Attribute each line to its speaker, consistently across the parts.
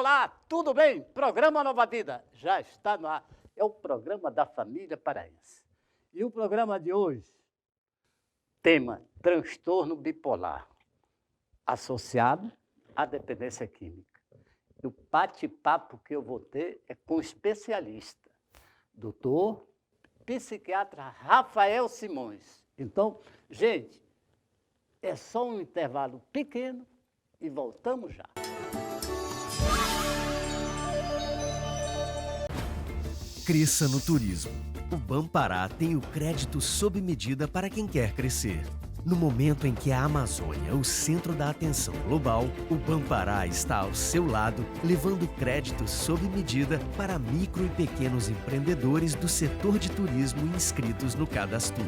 Speaker 1: Olá, tudo bem? Programa Nova Vida já está no ar. É o programa da família paraense. E o programa de hoje, tema transtorno bipolar, associado à dependência química. E o bate-papo que eu vou ter é com o especialista, doutor psiquiatra Rafael Simões. Então, gente, é só um intervalo pequeno e voltamos já.
Speaker 2: Cresça no turismo. O Banpará tem o crédito sob medida para quem quer crescer. No momento em que a Amazônia é o centro da atenção global, o Banpará está ao seu lado, levando crédito sob medida para micro e pequenos empreendedores do setor de turismo inscritos no Cadastro.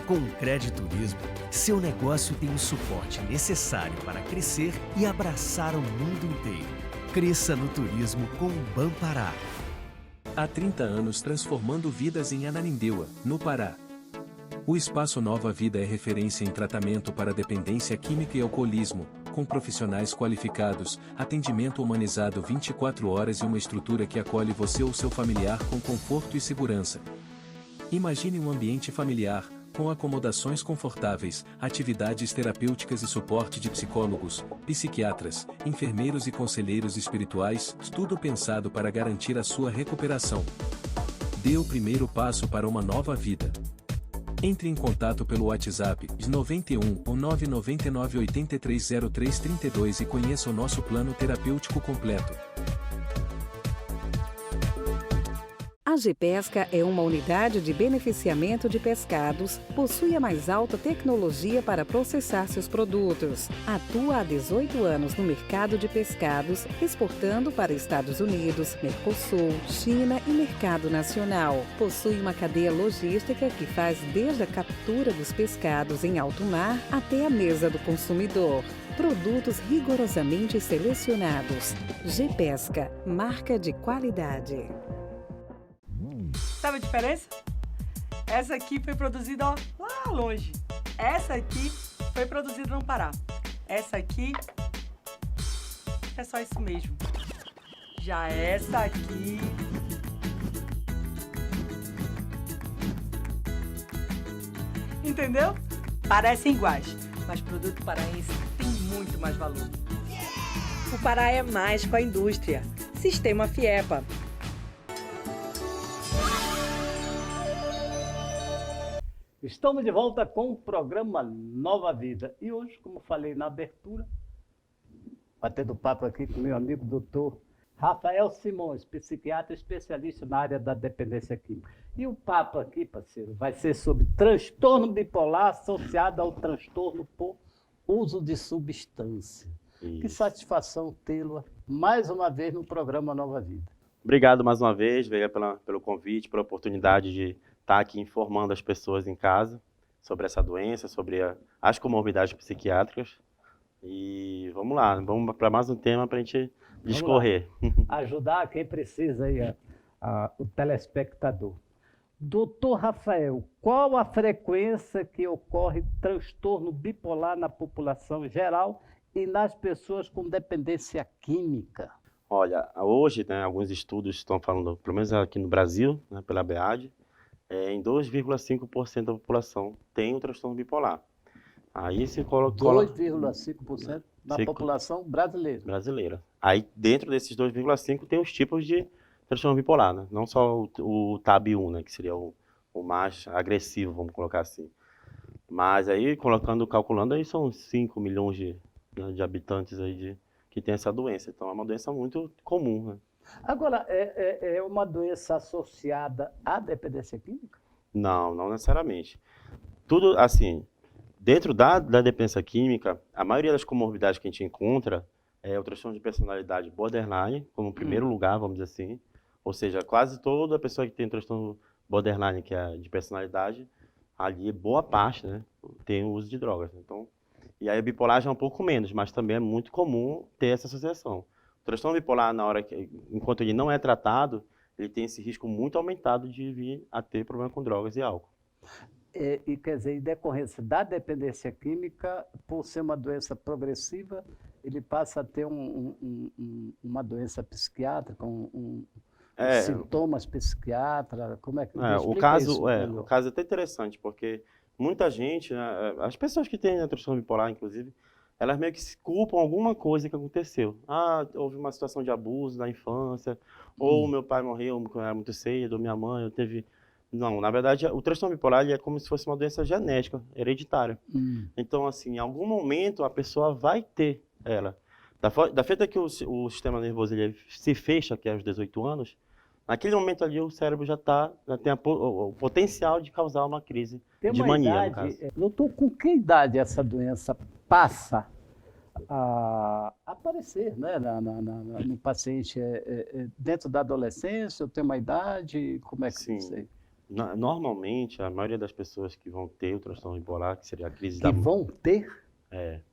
Speaker 2: Com o Crediturismo, seu negócio tem o suporte necessário para crescer e abraçar o mundo inteiro. Cresça no turismo com o Banpará.
Speaker 3: Há 30 anos transformando vidas em Ananindeua, no Pará. O Espaço Nova Vida é referência em tratamento para dependência química e alcoolismo, com profissionais qualificados, atendimento humanizado 24 horas e uma estrutura que acolhe você ou seu familiar com conforto e segurança. Imagine um ambiente familiar, com acomodações confortáveis, atividades terapêuticas e suporte de psicólogos, psiquiatras, enfermeiros e conselheiros espirituais, tudo pensado para garantir a sua recuperação. Dê o primeiro passo para uma nova vida. Entre em contato pelo WhatsApp 91 ou 999 830332 e conheça o nosso plano terapêutico completo.
Speaker 4: A GPesca é uma unidade de beneficiamento de pescados, possui a mais alta tecnologia para processar seus produtos. Atua há 18 anos no mercado de pescados, exportando para Estados Unidos, Mercosul, China e mercado nacional. Possui uma cadeia logística que faz desde a captura dos pescados em alto mar até a mesa do consumidor. Produtos rigorosamente selecionados. GPesca, marca de qualidade.
Speaker 5: Sabe a diferença? Essa aqui foi produzida ó, lá longe. Essa aqui foi produzida no Pará. Essa aqui é só isso mesmo. Já essa aqui... Entendeu? Parecem iguais, mas produto paraense tem muito mais valor. O Pará é mais com a indústria. Sistema FIEPA.
Speaker 1: Estamos de volta com o programa Nova Vida. E hoje, como falei na abertura, batendo papo aqui com meu amigo doutor Rafael Simões, psiquiatra especialista na área da dependência química. E o papo aqui, parceiro, vai ser sobre transtorno bipolar associado ao transtorno por uso de substância. Isso. Que satisfação tê-lo mais uma vez no programa Nova Vida.
Speaker 6: Obrigado mais uma vez, pelo convite, pela oportunidade de estar aqui informando as pessoas em casa sobre essa doença, sobre as comorbidades psiquiátricas. E vamos lá, vamos para mais um tema para a gente discorrer.
Speaker 1: Ajudar quem precisa aí, o telespectador. Doutor Rafael, qual a frequência que ocorre transtorno bipolar na população geral e nas pessoas com dependência química?
Speaker 6: Olha, hoje, né, alguns estudos estão falando, pelo menos aqui no Brasil, né, pela ABAD, em 2,5% da população tem o transtorno bipolar. Aí se coloca...
Speaker 1: 2,5% da população brasileira.
Speaker 6: Brasileira. Aí dentro desses 2,5% tem os tipos de transtorno bipolar, né? Não só o TAB1, né, que seria o mais agressivo, vamos colocar assim. Mas aí, calculando, aí são 5 milhões de habitantes aí que tem essa doença. Então é uma doença muito comum, né?
Speaker 1: Agora, é uma doença associada à dependência química?
Speaker 6: Não, não necessariamente. Tudo, assim, dentro da dependência química, a maioria das comorbidades que a gente encontra é o transtorno de personalidade borderline, como primeiro lugar, vamos dizer assim. Ou seja, quase toda pessoa que tem transtorno borderline, que é de personalidade, ali, boa parte, né, tem o uso de drogas. Então, e aí a bipolar já é um pouco menos, mas também é muito comum ter essa associação. O transtorno bipolar, enquanto ele não é tratado, ele tem esse risco muito aumentado de vir a ter problema com drogas e álcool.
Speaker 1: E quer dizer, em decorrência da dependência química, por ser uma doença progressiva, ele passa a ter uma doença psiquiátrica, sintomas psiquiátricos, como é que
Speaker 6: o caso é até interessante, porque muita gente, né, as pessoas que têm a transtorno bipolar, inclusive, elas meio que se culpam alguma coisa que aconteceu. Houve uma situação de abuso na infância, ou meu pai morreu quando era muito cedo, ou minha mãe teve... Não, na verdade, o transtorno bipolar ele é como se fosse uma doença genética, hereditária. Então, assim, em algum momento a pessoa vai ter ela. Da feita que o sistema nervoso ele se fecha, que é aos 18 anos, naquele momento ali o cérebro já tem o potencial de causar uma crise de mania, no caso.
Speaker 1: Doutor, com que idade essa doença passa a aparecer, né, no paciente? Dentro da adolescência, ou tem uma idade? Como é que
Speaker 6: Sim.
Speaker 1: você...
Speaker 6: Normalmente, a maioria das pessoas que vão ter o transtorno bipolar, que seria a crise
Speaker 1: Que vão ter?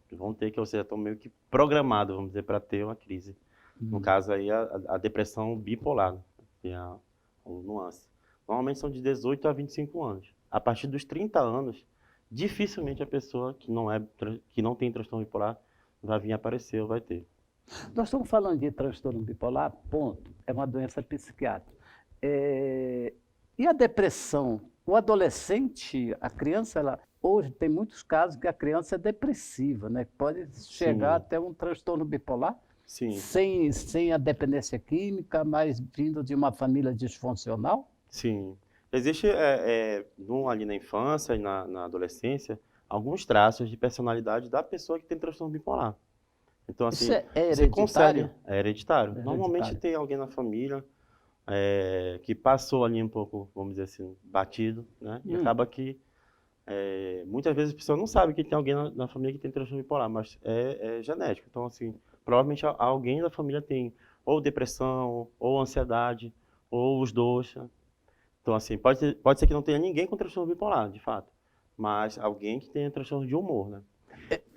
Speaker 6: Que vão ter, que ou seja, estão meio que programados, vamos dizer, para ter uma crise. No caso aí, a depressão bipolar, né? Que é o nuance. Normalmente são de 18 a 25 anos. A partir dos 30 anos, dificilmente a pessoa que não tem transtorno bipolar vai vir aparecer ou vai ter.
Speaker 1: Nós estamos falando de transtorno bipolar, ponto. É uma doença psiquiátrica. E a depressão? O adolescente, a criança, hoje tem muitos casos que a criança é depressiva, né? Pode chegar até um transtorno bipolar.
Speaker 6: Sim.
Speaker 1: Sem a dependência química, mas vindo de uma família disfuncional?
Speaker 6: Sim. Existe, ali na infância e na adolescência, alguns traços de personalidade da pessoa que tem transtorno bipolar. Então, assim,
Speaker 1: isso é
Speaker 6: você
Speaker 1: hereditário?
Speaker 6: consegue... É hereditário.
Speaker 1: É
Speaker 6: Normalmente
Speaker 1: hereditário.
Speaker 6: tem alguém na família que passou ali um pouco, vamos dizer assim, batido, né? E acaba que muitas vezes a pessoa não sabe que tem alguém na família que tem transtorno bipolar, mas é genético. Então, assim, provavelmente alguém da família tem ou depressão, ou ansiedade, ou os dois. Né? Então, assim, pode ser que não tenha ninguém com transtorno bipolar, de fato, mas alguém que tenha transtorno de humor, né?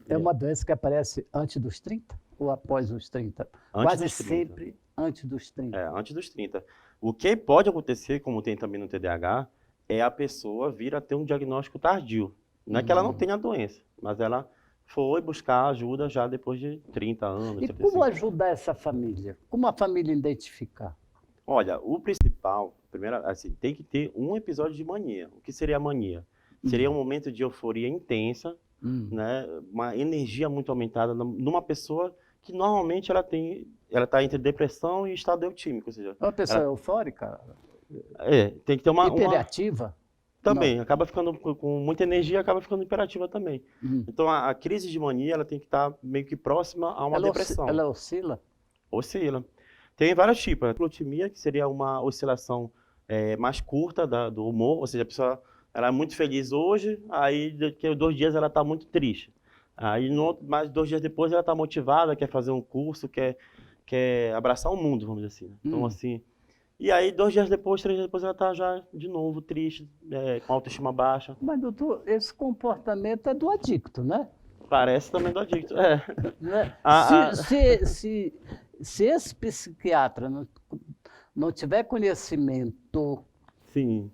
Speaker 1: É uma doença que aparece antes dos 30 ou após os 30? Quase sempre antes dos 30.
Speaker 6: Antes dos 30. O que pode acontecer, como tem também no TDAH, é a pessoa vir a ter um diagnóstico tardio. Não é que ela não tenha a doença, mas ela foi buscar ajuda já depois de 30 anos.
Speaker 1: E como ajudar essa família? Como a família identificar?
Speaker 6: Olha, o principal, primeiro, assim, tem que ter um episódio de mania. O que seria a mania? Seria um momento de euforia intensa, né? Uma energia muito aumentada numa pessoa que normalmente ela está entre depressão e estado eutímico, ou seja...
Speaker 1: Uma pessoa eufórica?
Speaker 6: Tem que ter uma...
Speaker 1: Hiperativa?
Speaker 6: Também, acaba ficando com muita energia, acaba ficando hiperativa também. Então, a crise de mania, ela tem que estar meio que próxima a uma depressão.
Speaker 1: Ela oscila?
Speaker 6: Oscila. Tem vários tipos. A glutimia, que seria uma oscilação mais curta do humor, ou seja, a pessoa ela é muito feliz hoje, aí daqui a 2 dias ela está muito triste. Aí, mais 2 dias depois, ela está motivada, quer fazer um curso, quer abraçar o mundo, vamos dizer assim. Né? Então, assim... E aí, 2 dias depois, 3 dias depois, ela está já de novo triste, com autoestima baixa.
Speaker 1: Mas, doutor, esse comportamento é do adicto, né?
Speaker 6: Parece também do adicto,
Speaker 1: Né? Se esse psiquiatra não tiver conhecimento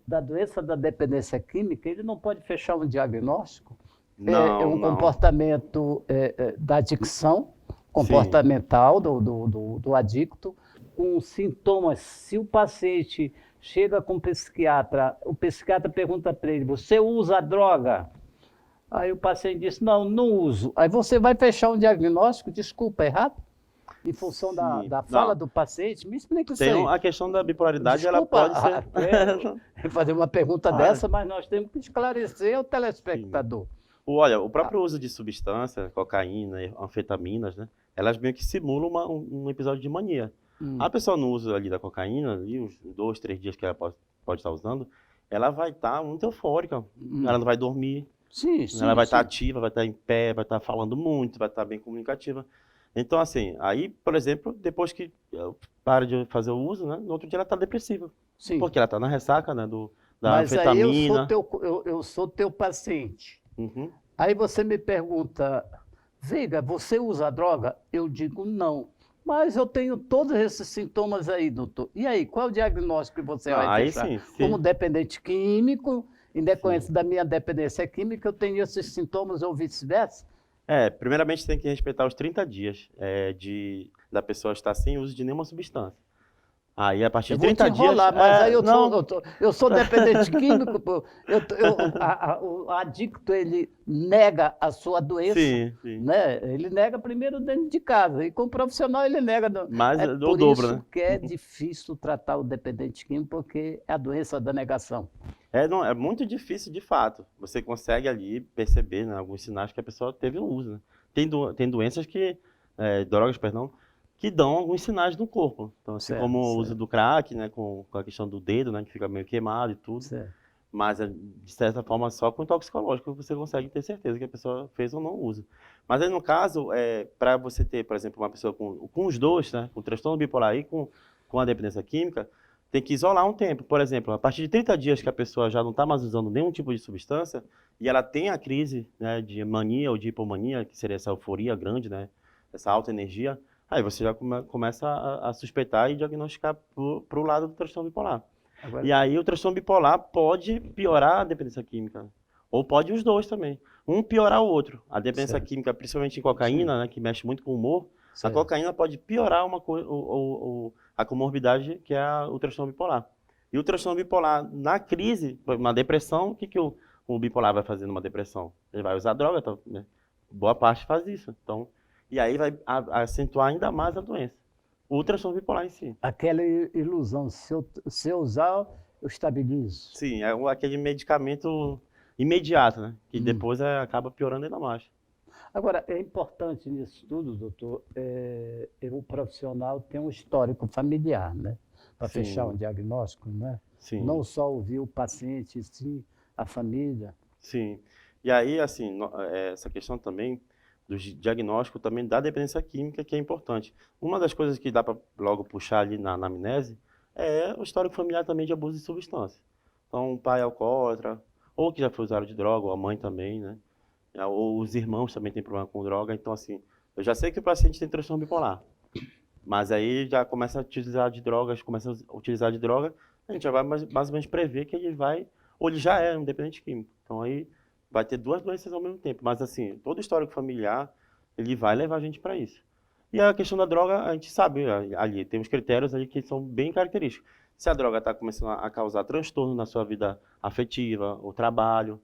Speaker 1: da doença da dependência química, ele não pode fechar um diagnóstico?
Speaker 6: Não,
Speaker 1: comportamento da adicção comportamental do adicto, com sintomas. Se o paciente chega com o psiquiatra pergunta para ele, você usa droga? Aí o paciente diz, não uso. Aí você vai fechar um diagnóstico, desculpa, errado? Em função da fala do paciente? Me explica isso aí.
Speaker 6: Tem a questão da bipolaridade,
Speaker 1: Desculpa,
Speaker 6: ela pode ser...
Speaker 1: fazer uma pergunta dessa, mas nós temos que esclarecer ao telespectador.
Speaker 6: Olha, o próprio uso de substâncias, cocaína, anfetaminas, né? Elas meio que simulam um episódio de mania. A pessoa no uso ali da cocaína, ali, os 2, 3 dias que ela pode estar usando, ela vai estar muito eufórica. Ela não vai dormir. Ela vai estar ativa, vai estar em pé, vai estar falando muito, vai estar bem comunicativa. Então, assim, aí, por exemplo, depois que para de fazer o uso, né, no outro dia ela está depressiva.
Speaker 1: Sim.
Speaker 6: Porque ela está na ressaca, né, da
Speaker 1: Mas
Speaker 6: anfetamina.
Speaker 1: aí eu sou teu paciente. Aí você me pergunta, Veiga, você usa droga? Eu digo não. Mas eu tenho todos esses sintomas aí, doutor. E aí, qual é o diagnóstico que você vai deixar?
Speaker 6: Sim.
Speaker 1: Como dependente químico, em decorrência da minha dependência química, eu tenho esses sintomas ou vice-versa?
Speaker 6: Primeiramente tem que respeitar os 30 dias da pessoa estar sem uso de nenhuma substância. Aí, a partir
Speaker 1: Eu
Speaker 6: de
Speaker 1: vou te
Speaker 6: 30 dias...
Speaker 1: enrolar, mas aí
Speaker 6: não,
Speaker 1: eu sou dependente químico, pô. O adicto, ele nega a sua doença,
Speaker 6: sim, sim.
Speaker 1: né? Ele nega primeiro dentro de casa, e com o profissional ele nega.
Speaker 6: Mas
Speaker 1: É
Speaker 6: o
Speaker 1: por
Speaker 6: dobro,
Speaker 1: isso
Speaker 6: né?
Speaker 1: que é difícil tratar o dependente químico, porque é a doença da negação.
Speaker 6: Não, é muito difícil, de fato. Você consegue ali perceber, né, alguns sinais que a pessoa teve um uso, né? Tem doenças drogas, perdão, que dão alguns sinais no corpo. Então, assim
Speaker 1: Certo,
Speaker 6: como o uso
Speaker 1: certo.
Speaker 6: do crack, né, com a questão do dedo, né, que fica meio queimado e tudo.
Speaker 1: Certo.
Speaker 6: Mas, de certa forma, só com o toxicológico você consegue ter certeza que a pessoa fez ou não usa. Mas aí, no caso, para você ter, por exemplo, uma pessoa com os dois, né, com transtorno bipolar e com a dependência química, tem que isolar um tempo. Por exemplo, a partir de 30 dias que a pessoa já não está mais usando nenhum tipo de substância e ela tem a crise, né, de mania ou de hipomania, que seria essa euforia grande, né, essa alta energia, aí você já começa a suspeitar e diagnosticar para o lado do transtorno bipolar.
Speaker 1: Agora,
Speaker 6: E aí o transtorno bipolar pode piorar a dependência química, ou pode os dois também. Um piorar o outro. A dependência
Speaker 1: Certo.
Speaker 6: química, principalmente em cocaína, né, que mexe muito com o humor, a
Speaker 1: certo.
Speaker 6: cocaína pode piorar a comorbidade que é o transtorno bipolar. E o transtorno bipolar, na crise, uma depressão, o que o bipolar vai fazer numa depressão? Ele vai usar droga, tá, né? Boa parte faz isso. Então, e aí vai acentuar ainda mais a doença. O transtorno bipolar em si.
Speaker 1: Aquela ilusão, se eu usar, eu estabilizo.
Speaker 6: Sim, é aquele medicamento imediato, né? Que depois acaba piorando ainda mais.
Speaker 1: Agora, é importante nisso tudo, doutor, o profissional ter um histórico familiar, né? Para
Speaker 6: Sim.
Speaker 1: fechar um diagnóstico, né?
Speaker 6: Sim.
Speaker 1: Não só ouvir o paciente, sim a família.
Speaker 6: Sim. E aí, assim, essa questão também do diagnóstico também da dependência química, que é importante. Uma das coisas que dá para logo puxar ali na anamnese é o histórico familiar também de abuso de substância. Então, o pai é alcoólatra, ou que já foi usuário de droga, ou a mãe também, né? Ou os irmãos também têm problema com droga. Então, assim, eu já sei que o paciente tem transtorno bipolar, mas aí já começa a utilizar de drogas, a gente já vai mais ou menos prever que ele vai, ou ele já é um dependente químico. Então, aí vai ter duas doenças ao mesmo tempo. Mas, assim, todo histórico familiar, ele vai levar a gente para isso. E a questão da droga, a gente sabe ali, tem uns critérios ali que são bem característicos. Se a droga está começando a causar transtorno na sua vida afetiva, ou trabalho,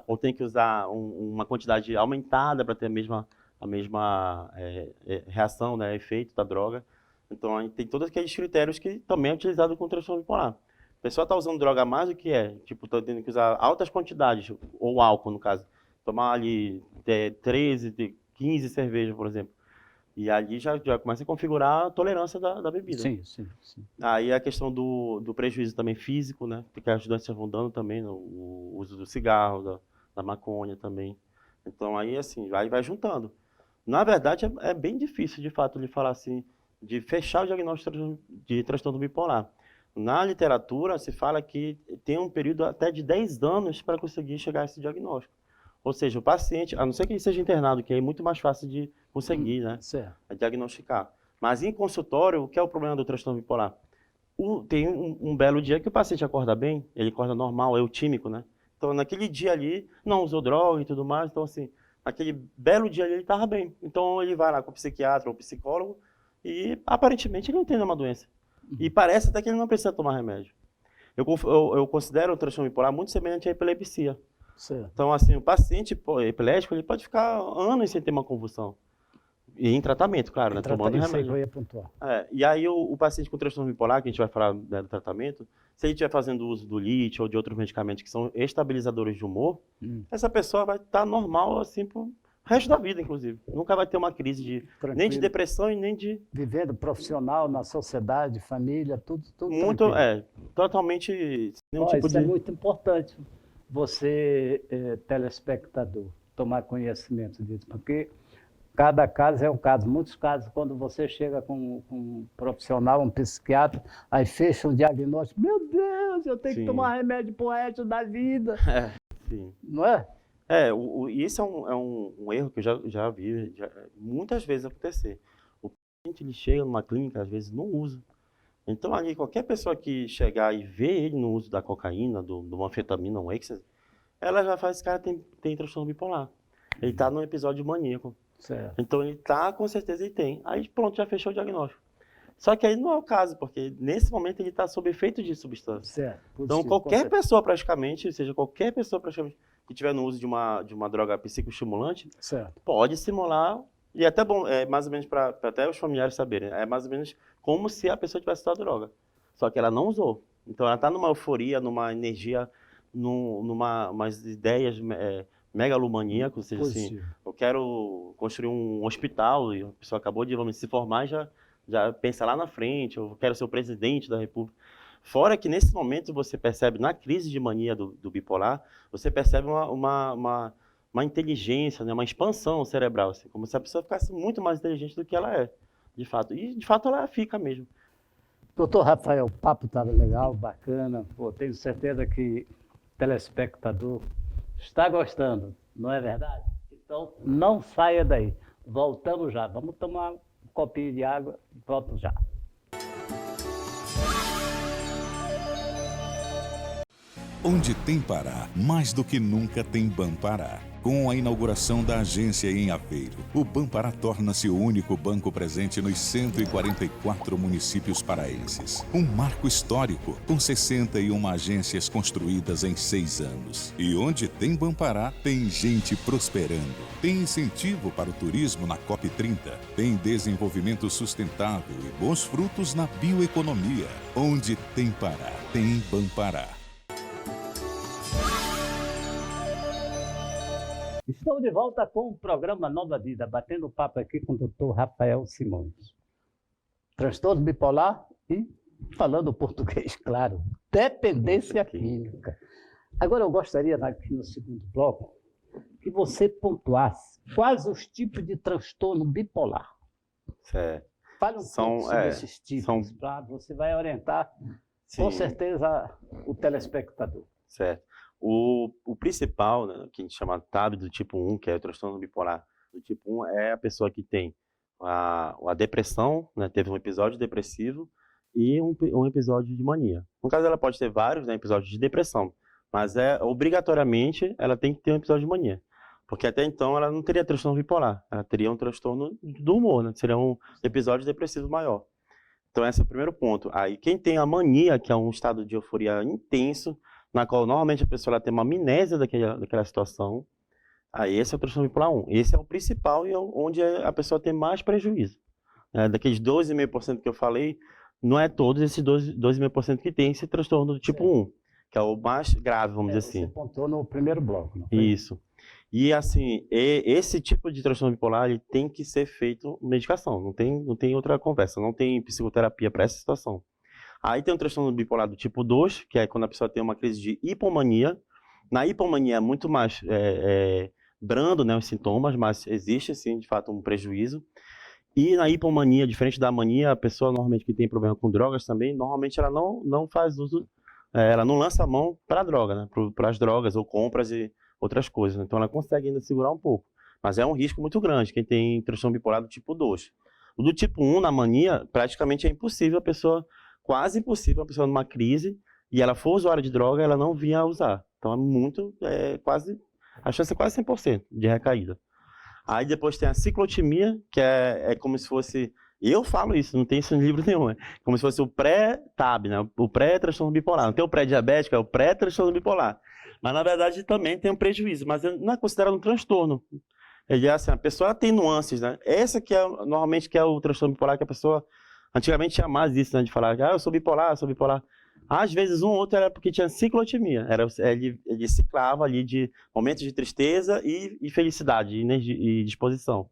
Speaker 6: ou tem que usar uma quantidade aumentada para ter a mesma reação, né, efeito da droga. Então, a gente tem todos aqueles critérios que também é utilizado com o transtorno bipolar. A pessoa está usando droga a mais do que tipo, está tendo que usar altas quantidades, ou álcool, no caso. Tomar ali 13, 15 cervejas, por exemplo. E ali já começa a configurar a tolerância da bebida.
Speaker 1: Sim, sim, sim.
Speaker 6: Aí a questão do prejuízo também físico, né? Porque as doenças vão dando também, o uso do cigarro, da maconha também. Então aí, assim, vai juntando. Na verdade, é bem difícil, de fato, de falar assim, de fechar o diagnóstico de transtorno bipolar. Na literatura, se fala que tem um período até de 10 anos para conseguir chegar a esse diagnóstico. Ou seja, o paciente, a não ser que ele seja internado, que é muito mais fácil de conseguir, né?
Speaker 1: Certo.
Speaker 6: Diagnosticar. Mas em consultório, o que é o problema do transtorno bipolar? Tem um belo dia que o paciente acorda bem, ele acorda normal, é eutímico, né? Então, naquele dia ali, não usou droga e tudo mais, então, assim, naquele belo dia ali, ele estava bem. Então, ele vai lá com o psiquiatra ou psicólogo e, aparentemente, ele não tem nenhuma doença. E parece até que ele não precisa tomar remédio. Eu considero o transtorno bipolar muito semelhante à epilepsia.
Speaker 1: Certo.
Speaker 6: Então, assim, o paciente epilético, ele pode ficar anos sem ter uma convulsão. E em tratamento, claro, né? Tomando
Speaker 1: Isso aí que
Speaker 6: remédio.
Speaker 1: eu ia pontuar.
Speaker 6: E aí o paciente com transtorno bipolar, que a gente vai falar, né, do tratamento, se ele estiver fazendo uso do lítio ou de outros medicamentos que são estabilizadores de humor, essa pessoa vai estar normal, assim, pro resto da vida, inclusive. Nunca vai ter uma crise nem de
Speaker 1: Tranquilo.
Speaker 6: depressão e nem de...
Speaker 1: Vivendo profissional, na sociedade, família, tudo
Speaker 6: Muito,
Speaker 1: tranquilo.
Speaker 6: totalmente... sem nenhum
Speaker 1: Ó,
Speaker 6: tipo
Speaker 1: isso é
Speaker 6: de...
Speaker 1: muito importante, você, telespectador, tomar conhecimento disso, porque cada caso é um caso. Muitos casos, quando você chega com um profissional, um psiquiatra, aí fecha um diagnóstico, meu Deus, eu tenho que
Speaker 6: Sim.
Speaker 1: tomar remédio pro resto da vida,
Speaker 6: Sim.
Speaker 1: não é?
Speaker 6: Isso é um erro que eu já vi muitas vezes acontecer. O paciente ele chega numa clínica, às vezes não usa. Então, ali, qualquer pessoa que chegar e ver ele no uso da cocaína, de uma anfetamina, um êxtase, ela já faz, esse cara tem transtorno bipolar. Ele está num episódio maníaco.
Speaker 1: Certo.
Speaker 6: Então, ele está, com certeza ele tem. Aí, pronto, já fechou o diagnóstico. Só que aí não é o caso, porque nesse momento ele está sob efeito de substância.
Speaker 1: Certo.
Speaker 6: Então, qualquer pessoa praticamente, ou seja, qualquer pessoa praticamente que tiver no uso de uma droga psicoestimulante,
Speaker 1: Certo.
Speaker 6: pode simular, e é até bom, é mais ou menos para até os familiares saberem, é mais ou menos como se a pessoa tivesse usado droga. Só que ela não usou. Então, ela está numa euforia, numa energia, umas ideias megalomaníacas, ou seja, assim, eu quero construir um hospital, e a pessoa acabou de, vamos se formar e já pensa lá na frente, eu quero ser o presidente da República. Fora que nesse momento você percebe, na crise de mania do bipolar, você percebe uma inteligência, né, uma expansão cerebral, assim, como se a pessoa ficasse muito mais inteligente do que ela é, de fato. E de fato ela fica mesmo.
Speaker 1: Doutor Rafael, o papo estava legal, bacana. Pô, tenho certeza que o telespectador está gostando, não é verdade? Então, não saia daí. Voltamos já. Vamos tomar um copinho de água e volto já.
Speaker 7: Onde tem Pará, mais do que nunca tem Banpará. Com a inauguração da agência em Aveiro, o Banpará torna-se o único banco presente nos 144 municípios paraenses. Um marco histórico, com 61 agências construídas em 6 anos. E onde tem Banpará, tem gente prosperando. Tem incentivo para o turismo na COP30. Tem desenvolvimento sustentável e bons frutos na bioeconomia. Onde tem Pará, tem Banpará.
Speaker 1: Estou de volta com o programa Nova Vida, batendo papo aqui com o doutor Rafael Simões. Transtorno bipolar e, falando português, claro, dependência química. Agora eu gostaria, aqui no segundo bloco, que você pontuasse quais os tipos de transtorno bipolar.
Speaker 6: Certo.
Speaker 1: Fale um pouco sobre esses tipos, você vai orientar, com certeza, o telespectador.
Speaker 6: Certo. O principal, né, que a gente chama TAB do tipo 1, que é o transtorno bipolar do tipo 1, é a pessoa que tem a depressão, né, teve um episódio depressivo e um episódio de mania. No caso, ela pode ter vários, né, episódios de depressão, mas obrigatoriamente ela tem que ter um episódio de mania. Porque até então ela não teria transtorno bipolar, ela teria um transtorno do humor, né, seria um episódio depressivo maior. Então esse é o primeiro ponto. Aí quem tem a mania, que é um estado de euforia intenso, na qual normalmente a pessoa ela tem uma amnésia daquela situação, aí esse é o transtorno bipolar 1. Esse é o principal e onde a pessoa tem mais prejuízo. Daqueles 12,5% que eu falei, não é todos esses 12,5% que tem esse transtorno do tipo 1, que é o mais grave, vamos dizer assim.
Speaker 1: Você pontuou no primeiro bloco, não foi?
Speaker 6: Isso. E assim, esse tipo de transtorno bipolar ele tem que ser feito medicação, não tem outra conversa, não tem psicoterapia para essa situação. Aí tem o transtorno bipolar do tipo 2, que é quando a pessoa tem uma crise de hipomania. Na hipomania é muito mais brando, né, os sintomas, mas existe, sim, de fato, um prejuízo. E na hipomania, diferente da mania, a pessoa normalmente que tem problema com drogas também, normalmente ela não faz uso, ela não lança a mão para a droga, né, para as drogas ou compras e outras coisas. Então ela consegue ainda segurar um pouco. Mas é um risco muito grande quem tem transtorno bipolar do tipo 2. O do tipo 1, na mania, praticamente é impossível a pessoa... Quase impossível a pessoa numa crise e ela for usuária de droga, ela não vinha a usar. Então a chance é quase 100% de recaída. Aí depois tem a ciclotimia, que é como se fosse, eu falo isso, não tem isso em livro nenhum, como se fosse o pré-TAB, né? O pré-transtorno bipolar. Não tem o pré-diabético, é o pré-transtorno bipolar. Mas na verdade também tem um prejuízo, mas não é considerado um transtorno. Ele é assim, a pessoa tem nuances, né? Essa que é normalmente que é o transtorno bipolar que a pessoa antigamente tinha mais isso, né, de falar, eu sou bipolar, sou bipolar. Às vezes um ou outro era porque tinha ciclotimia, ele ciclava ali de momentos de tristeza e felicidade, e disposição.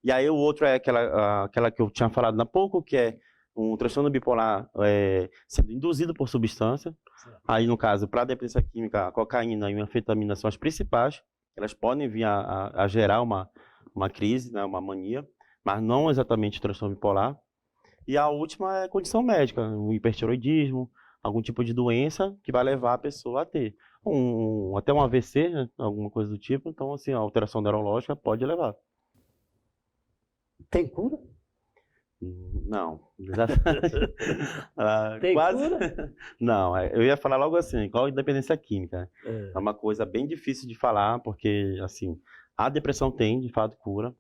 Speaker 6: E aí o outro é aquela que eu tinha falado há pouco, que é um transtorno bipolar sendo induzido por substância. Aí no caso, para a dependência química, a cocaína e a anfetamina são as principais, elas podem vir a gerar uma crise, né, uma mania, mas não exatamente transtorno bipolar. E a última é condição médica, um hipertiroidismo, algum tipo de doença que vai levar a pessoa a ter até um AVC, né, alguma coisa do tipo. Então, assim, a alteração neurológica pode levar.
Speaker 1: Tem cura?
Speaker 6: Não.
Speaker 1: Tem
Speaker 6: Quase.
Speaker 1: cura?
Speaker 6: Não, eu ia falar logo assim, igual a dependência química. É uma coisa bem difícil de falar, porque, assim, a depressão tem, de fato, cura,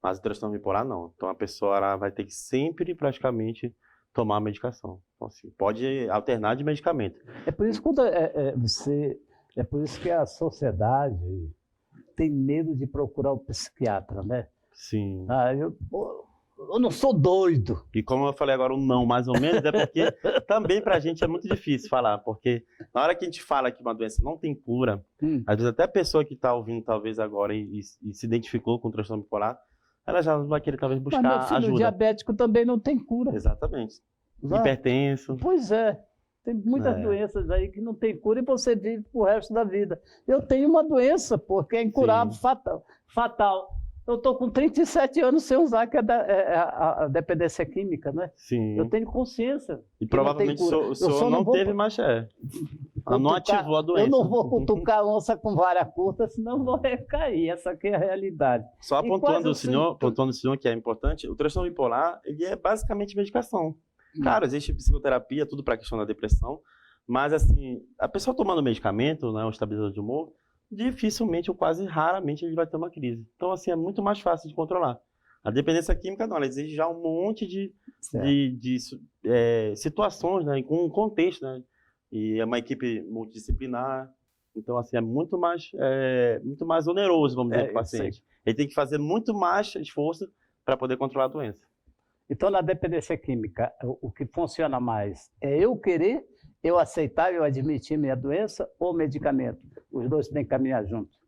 Speaker 6: mas o transtorno bipolar não. Então, a pessoa ela vai ter que sempre, praticamente, tomar a medicação. Então, assim, pode alternar de medicamento.
Speaker 1: É por isso, é por isso que a sociedade tem medo de procurar o psiquiatra, né?
Speaker 6: Sim.
Speaker 1: Eu não sou doido.
Speaker 6: E como eu falei agora, o não, mais ou menos, é porque também pra gente é muito difícil falar, porque na hora que a gente fala que uma doença não tem cura, às vezes até a pessoa que está ouvindo talvez agora e se identificou com o transtorno bipolar, ela já vai querer talvez buscar
Speaker 1: Mas meu filho
Speaker 6: ajuda.
Speaker 1: diabético também não tem cura.
Speaker 6: Exatamente.
Speaker 1: Não.
Speaker 6: Hipertenso.
Speaker 1: Pois é. Tem muitas doenças aí que não tem cura e você vive pro resto da vida. Eu tenho uma doença, porque é incurável, fatal. Eu estou com 37 anos sem usar, que é a dependência química, né?
Speaker 6: Sim.
Speaker 1: Eu tenho consciência.
Speaker 6: E provavelmente o senhor não teve, mas não ativou a doença.
Speaker 1: Eu não vou cutucar a onça com vara curta, senão eu vou recair. Essa aqui é a realidade.
Speaker 6: Só pontuando o senhor que é importante, o transtorno bipolar, ele é basicamente medicação. Claro, existe psicoterapia, tudo para a questão da depressão, mas assim, a pessoa tomando medicamento, né, um estabilizador de humor, dificilmente ou quase raramente ele vai ter uma crise. Então, assim, é muito mais fácil de controlar. A dependência química não, ela exige já um monte de situações, né, com um contexto, né, e é uma equipe multidisciplinar, então, assim, é muito mais oneroso, vamos dizer, para o paciente. Ele tem que fazer muito mais esforço para poder controlar a doença.
Speaker 1: Então, na dependência química, o que funciona mais é eu querer, eu aceitar, eu admitir minha doença ou medicamento? Os dois têm que caminhar juntos.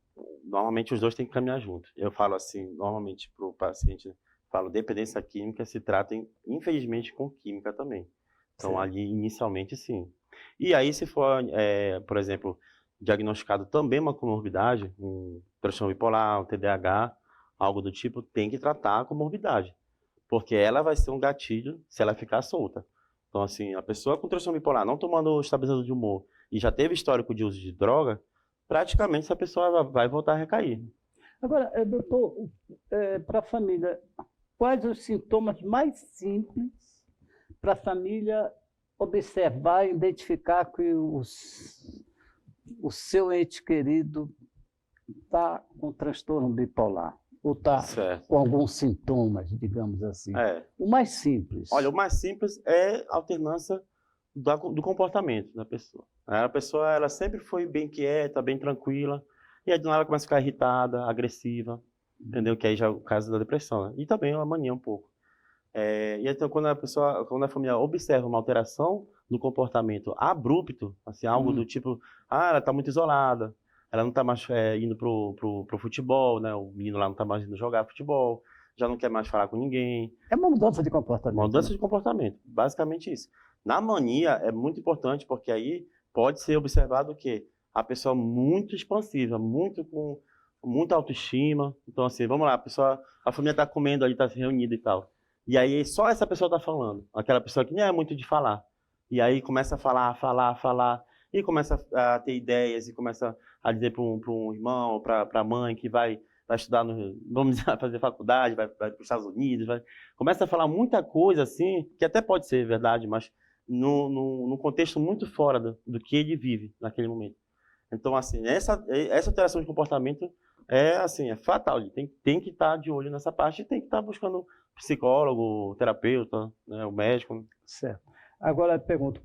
Speaker 6: Normalmente, os dois têm que caminhar juntos. Eu falo assim, normalmente para o paciente, falo dependência química se trata, infelizmente, com química também. Então, ali, inicialmente, sim. E aí, se for, por exemplo, diagnosticado também uma comorbidade, um transtorno bipolar, um TDAH, algo do tipo, tem que tratar a comorbidade. Porque ela vai ser um gatilho se ela ficar solta. Então, assim, a pessoa com transtorno bipolar não tomando estabilizador de humor e já teve histórico de uso de droga, praticamente essa pessoa vai voltar a recair.
Speaker 1: Agora, doutor, para a família, quais os sintomas mais simples para a família observar e identificar que o seu ente querido está com transtorno bipolar? Ou está com alguns sintomas, digamos assim. O mais simples.
Speaker 6: Olha, o mais simples é a alternância do comportamento da pessoa. A pessoa ela sempre foi bem quieta, bem tranquila, e aí do nada ela começa a ficar irritada, agressiva, entendeu? Que aí já é o caso da depressão, né? E também uma mania um pouco. E então quando a família observa uma alteração no comportamento abrupto, assim, algo do tipo, ela está muito isolada, ela não está mais indo pro futebol, né? O menino lá não está mais indo jogar futebol, já não quer mais falar com ninguém.
Speaker 1: É uma mudança de comportamento.
Speaker 6: Uma mudança de comportamento, basicamente isso. Na mania é muito importante, porque aí pode ser observado que a pessoa muito expansiva, com muita autoestima. Então, assim, vamos lá, a família está comendo ali, está se reunida e tal. E aí só essa pessoa está falando, aquela pessoa que nem é muito de falar. E aí começa a falar, e começa a ter ideias, e começa a dizer para um irmão, para a mãe que vai estudar, vamos dizer, fazer faculdade, vai para os Estados Unidos, começa a falar muita coisa assim, que até pode ser verdade, mas num contexto muito fora do que ele vive naquele momento. Então, assim, essa alteração de comportamento é fatal. Ele tem que estar de olho nessa parte e tem que estar buscando psicólogo, terapeuta, né, o médico.
Speaker 1: Certo. Agora eu pergunto,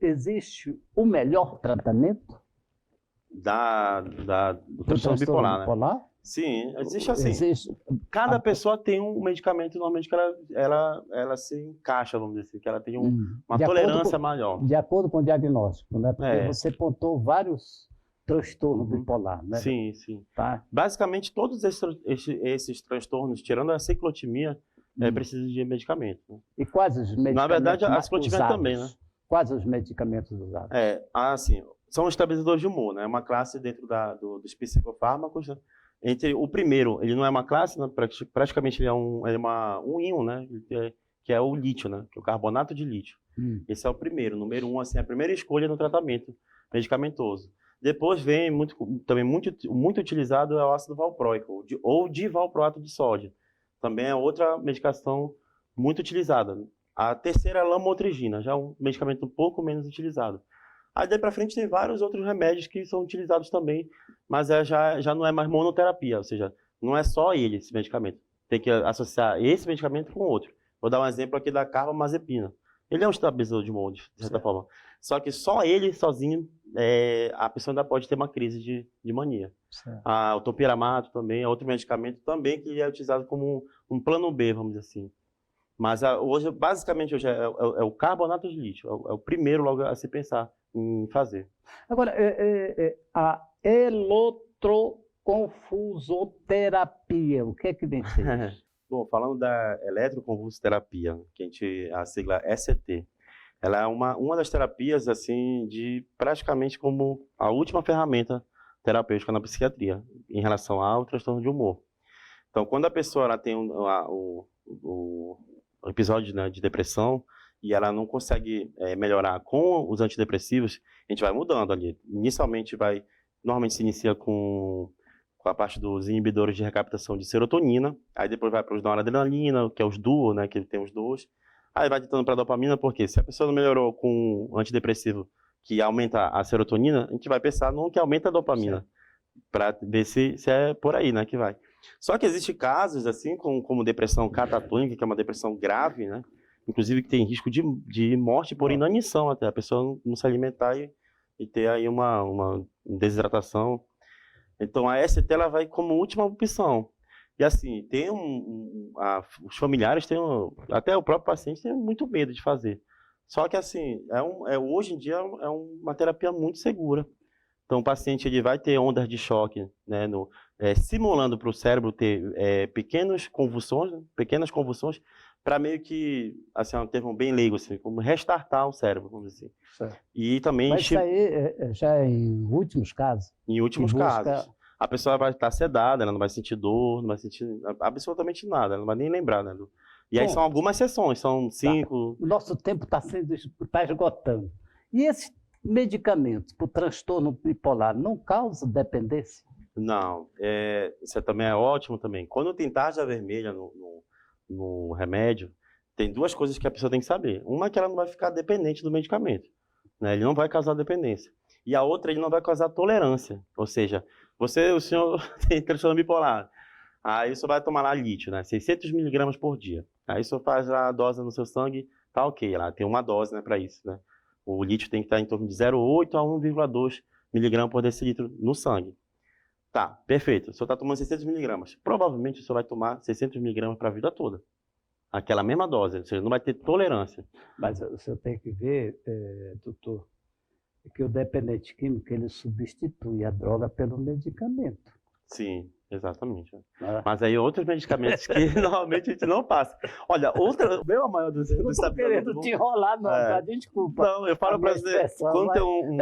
Speaker 1: existe o melhor tratamento?
Speaker 6: Do transtorno bipolar, né? Sim, existe assim. Cada pessoa tem um medicamento, normalmente, que ela se encaixa, vamos dizer assim, que ela tem uma tolerância maior.
Speaker 1: De acordo com o diagnóstico, né? Porque você pontou vários transtornos bipolares, né?
Speaker 6: Sim, sim.
Speaker 1: Tá.
Speaker 6: Basicamente, todos esses transtornos, tirando a ciclotimia, precisam de medicamento. Né?
Speaker 1: E quais os medicamentos
Speaker 6: Na verdade, a ciclotimia também, né?
Speaker 1: Quais os medicamentos usados?
Speaker 6: São estabilizadores de humor, né? É uma classe dentro dos psicofármacos, né? Entre o primeiro, ele não é uma classe, né? Praticamente ele é um íon, né? Que é o lítio, né? Que é o carbonato de lítio. Esse é o primeiro, número 1, assim, a primeira escolha no tratamento medicamentoso. Depois vem também muito utilizado é o ácido valproico, ou divalproato de sódio. também é outra medicação muito utilizada. A terceira é a lamotrigina, já é um medicamento um pouco menos utilizado. Aí daí para frente tem vários outros remédios que são utilizados também, mas já não é mais monoterapia, ou seja, não é só ele, esse medicamento. Tem que associar esse medicamento com outro. Vou dar um exemplo aqui da carbamazepina. Ele é um estabilizador de humor, de certa forma. Só que só ele sozinho, a pessoa ainda pode ter uma crise de mania. O topiramato também é outro medicamento também que é utilizado como um plano B, vamos dizer assim. Mas hoje, basicamente, é o carbonato de lítio. É o primeiro logo a se pensar em fazer.
Speaker 1: Agora, a eletroconfusoterapia, o que é que vem ser?
Speaker 6: Bom, falando da eletroconvulsoterapia, a sigla ECT, ela é uma das terapias, assim, praticamente como a última ferramenta terapêutica na psiquiatria, em relação ao transtorno de humor. Então, quando a pessoa ela tem o episódio, né, de depressão e ela não consegue melhorar com os antidepressivos, a gente vai mudando ali. Inicialmente, normalmente se inicia com a parte dos inibidores de recaptação de serotonina, aí depois vai para os noradrenalina, que é os duo, né, que tem os dois. Aí vai tentando para dopamina, porque se a pessoa não melhorou com um antidepressivo que aumenta a serotonina, a gente vai pensar no que aumenta a dopamina, para ver se é por aí, né, que vai. Só que existem casos, assim, como depressão catatônica, que é uma depressão grave, né, inclusive que tem risco de morte por inanição até, a pessoa não se alimentar e ter aí uma desidratação. Então a ECT ela vai como última opção. E assim, tem os familiares até o próprio paciente tem muito medo de fazer. Só que assim, hoje em dia é uma terapia muito segura. Então o paciente ele vai ter ondas de choque, né, simulando para o cérebro ter pequenas convulsões, para meio que, assim, um termo bem leigo, assim, como restartar o cérebro, vamos dizer assim.
Speaker 1: Certo.
Speaker 6: E também...
Speaker 1: Mas isso aí já em últimos casos?
Speaker 6: Em últimos casos. A pessoa vai estar sedada, ela não vai sentir dor, não vai sentir absolutamente nada, ela não vai nem lembrar, né? E aí são algumas sessões, são 5...
Speaker 1: O nosso tempo está esgotando. E esses medicamentos para o transtorno bipolar não causam dependência?
Speaker 6: Não, isso também é ótimo também. Quando tem tarja vermelha no remédio, tem duas coisas que a pessoa tem que saber. Uma é que ela não vai ficar dependente do medicamento, né? Ele não vai causar dependência. E a outra, ele não vai causar tolerância. Ou seja, o senhor tem transtorno bipolar, aí o senhor vai tomar lá lítio, né? 600 miligramas por dia. Aí o senhor faz a dose no seu sangue, tá ok, lá tem uma dose, né, para isso, né? O lítio tem que estar em torno de 0,8 a 1,2 miligramas por decilitro no sangue. Tá, perfeito. O senhor está tomando 600 miligramas. Provavelmente o senhor vai tomar 600 miligramas para a vida toda. Aquela mesma dose, ou seja, não vai ter tolerância.
Speaker 1: Mas o senhor tem que ver, doutor, que o dependente químico ele substitui a droga pelo medicamento.
Speaker 6: Sim, exatamente. Mas aí outros medicamentos que normalmente a gente não passa. Olha, a maior dos
Speaker 1: não estou querendo te enrolar, não, tá? Desculpa.
Speaker 6: Não, eu falo para você, quando tem um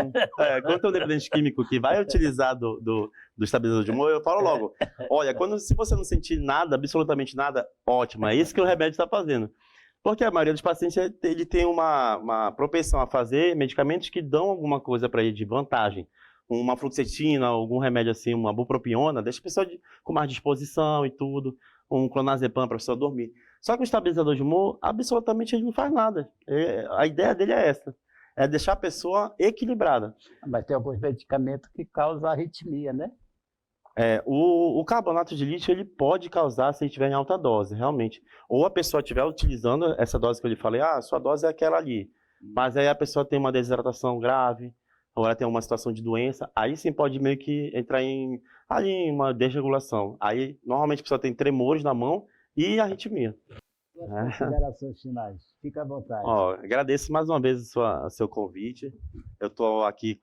Speaker 6: dependente químico que vai utilizar do estabilizador de humor, eu falo logo, olha, se você não sentir nada, absolutamente nada, ótimo, é isso que o remédio está fazendo. Porque a maioria dos pacientes ele tem uma propensão a fazer medicamentos que dão alguma coisa para ele de vantagem. Uma fluoxetina, algum remédio assim, uma bupropiona, deixa a pessoa com mais disposição e tudo. Um clonazepam para a pessoa dormir. Só que o estabilizador de humor, absolutamente ele não faz nada. A ideia dele é essa. É deixar a pessoa equilibrada.
Speaker 1: Mas tem alguns medicamentos que causam arritmia, né?
Speaker 6: O carbonato de lítio ele pode causar se ele estiver em alta dose, realmente. Ou a pessoa estiver utilizando essa dose que eu lhe falei, sua dose é aquela ali. Mas aí a pessoa tem uma desidratação grave, ou ela tem uma situação de doença, aí sim pode meio que entrar em uma desregulação. Aí, normalmente a pessoa tem tremores na mão e arritmia.
Speaker 1: Considerações finais, fica à vontade.
Speaker 6: Agradeço mais uma vez o seu convite. Eu estou aqui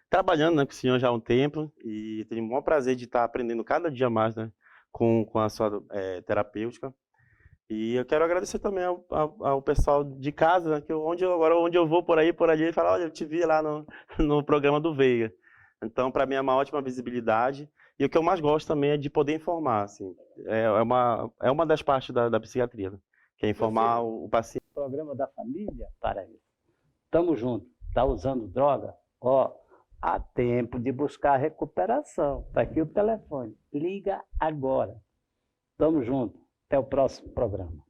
Speaker 6: trabalhando, né, com o senhor já há um tempo e tenho o maior prazer de estar aprendendo cada dia mais, né, com a sua terapêutica. E eu quero agradecer também ao pessoal de casa, né, que onde eu vou por ali, fala, olha, eu te vi lá no programa do Veiga. Então, para mim é uma ótima visibilidade. E o que eu mais gosto também é de poder informar, assim. É uma das partes da psiquiatria, né, que é informar o paciente.
Speaker 1: Programa da família, para isso. Tamo junto. Tá usando droga? Há tempo de buscar recuperação. Tá aqui o telefone. Liga agora. Tamo junto. Até o próximo programa.